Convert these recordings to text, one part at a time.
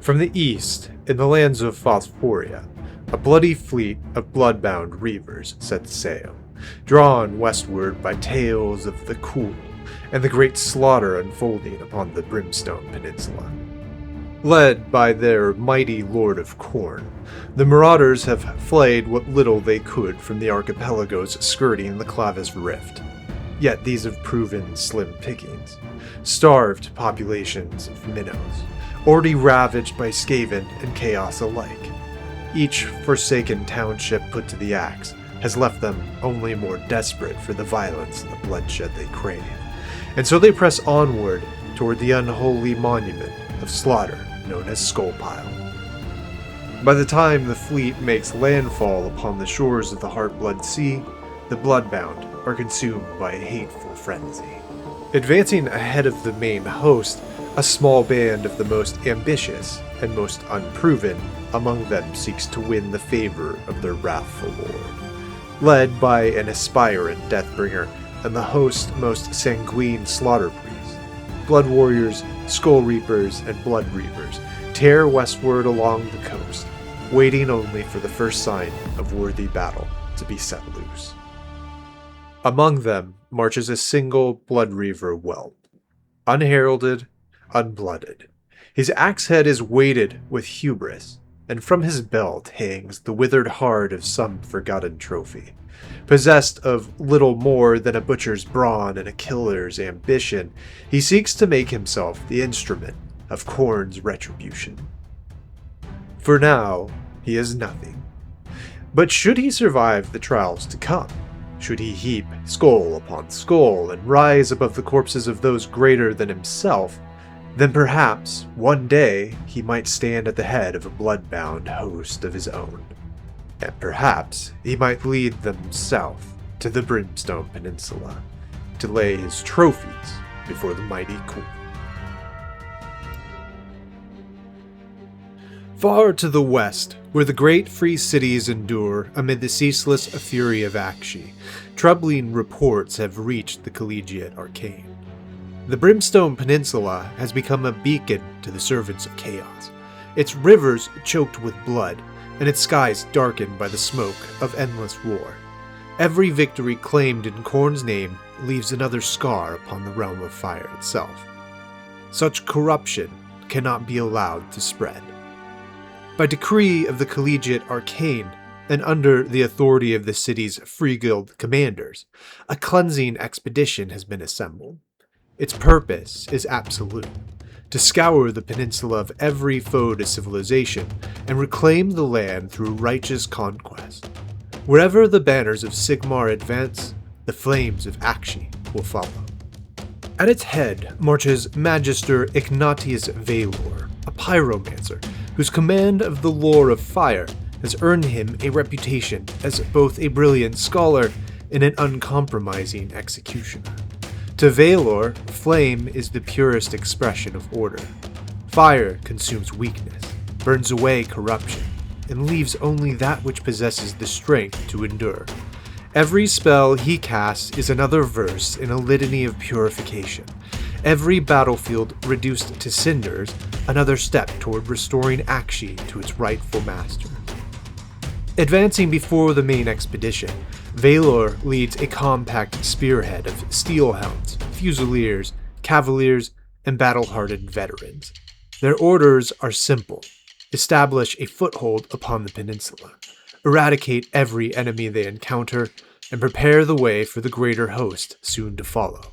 From the east, in the lands of Phosphoria, a bloody fleet of bloodbound reavers set sail, drawn westward by tales of the Khul and the great slaughter unfolding upon the Brimstone Peninsula. Led by their mighty Lord of Khorne, the marauders have flayed what little they could from the archipelagos skirting the Clavis Rift. Yet these have proven slim pickings. Starved populations of minnows, already ravaged by Skaven and Chaos alike. Each forsaken township put to the axe has left them only more desperate for the violence and the bloodshed they crave. And so they press onward toward the unholy monument of slaughter known as Skullpile. By the time the fleet makes landfall upon the shores of the Heartblood Sea, the bloodbound are consumed by a hateful frenzy. Advancing ahead of the main host, a small band of the most ambitious and most unproven among them seeks to win the favor of their wrathful lord. Led by an aspirant Deathbringer and the host's most sanguine slaughter priests, blood warriors, skull reapers, and blood reavers tear westward along the coast, waiting only for the first sign of worthy battle to be set loose. Among them marches a single blood reaver whelp, unheralded, unblooded. His axe head is weighted with hubris, and from his belt hangs the withered heart of some forgotten trophy. Possessed of little more than a butcher's brawn and a killer's ambition, he seeks to make himself the instrument of Khorne's retribution. For now, he is nothing. But should he survive the trials to come, should he heap skull upon skull and rise above the corpses of those greater than himself, then perhaps, one day, he might stand at the head of a bloodbound host of his own. And perhaps he might lead them south to the Brimstone Peninsula to lay his trophies before the mighty Khul. Far to the west, where the great free cities endure amid the ceaseless fury of Aqshy, troubling reports have reached the Collegiate Arcane. The Brimstone Peninsula has become a beacon to the servants of chaos, its rivers choked with blood, and its skies darkened by the smoke of endless war. Every victory claimed in Khorne's name leaves another scar upon the realm of fire itself. Such corruption cannot be allowed to spread. By decree of the Collegiate Arcane, and under the authority of the city's Free Guild commanders, a cleansing expedition has been assembled. Its purpose is absolute: to scour the peninsula of every foe to civilization and reclaim the land through righteous conquest. Wherever the banners of Sigmar advance, the flames of Aqshy will follow. At its head marches Magister Ignatius Vaelor, a pyromancer whose command of the lore of fire has earned him a reputation as both a brilliant scholar and an uncompromising executioner. To Vaelor, flame is the purest expression of order. Fire consumes weakness, burns away corruption, and leaves only that which possesses the strength to endure. Every spell he casts is another verse in a litany of purification. Every battlefield reduced to cinders, another step toward restoring Aqshy to its rightful master. Advancing before the main expedition, Vaelor leads a compact spearhead of steelhounds, fusiliers, cavaliers, and battle-hardened veterans. Their orders are simple: establish a foothold upon the peninsula, eradicate every enemy they encounter, and prepare the way for the greater host soon to follow.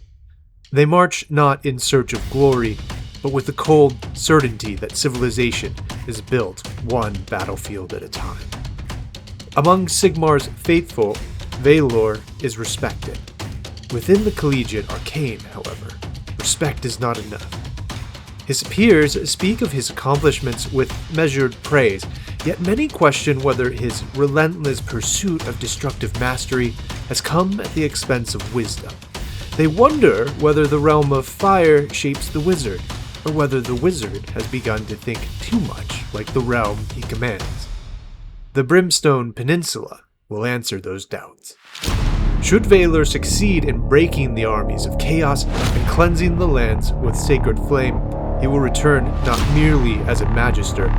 They march not in search of glory, but with the cold certainty that civilization is built one battlefield at a time. Among Sigmar's faithful, Vaelor is respected. Within the Collegiate Arcane, however, respect is not enough. His peers speak of his accomplishments with measured praise, yet many question whether his relentless pursuit of destructive mastery has come at the expense of wisdom. They wonder whether the realm of fire shapes the wizard, or whether the wizard has begun to think too much like the realm he commands. The Brimstone Peninsula will answer those doubts. Should Vaelor succeed in breaking the armies of chaos and cleansing the lands with sacred flame, he will return not merely as a Magister,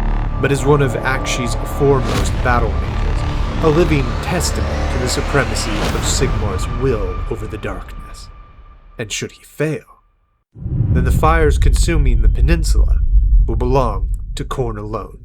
but as one of Aqshy's foremost battle mages, a living testament to the supremacy of Sigmar's will over the darkness. And should he fail, then the fires consuming the peninsula will belong to Khorne alone.